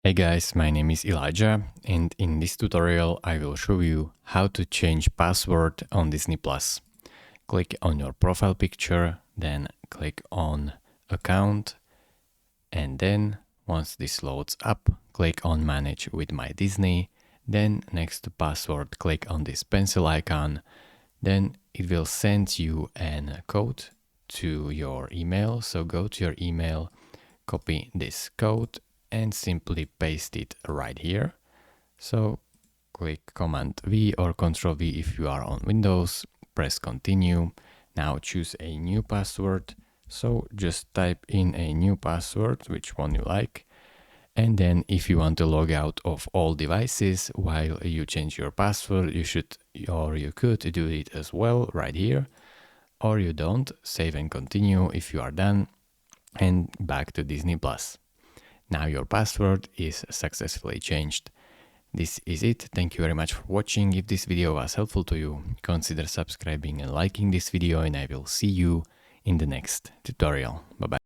Hey guys, my name is Elijah, and in this tutorial I will show you how to change password on Disney+. Click on your profile picture, then click on account, and then once this loads up, click on manage with my Disney, then next to password click on this pencil icon, then it will send you a code to your email. So go to your email, copy this code and simply paste it right here. So click Command V or Control V if you are on Windows, press continue. Now choose a new password. So just type in a new password, which one you like. And then if you want to log out of all devices while you change your password, you should or you could do it as well right here. Or you don't, save and continue if you are done, and back to Disney+. Now your password is successfully changed. This is it. Thank you very much for watching. If this video was helpful to you, consider subscribing and liking this video, and I will see you in the next tutorial. Bye bye.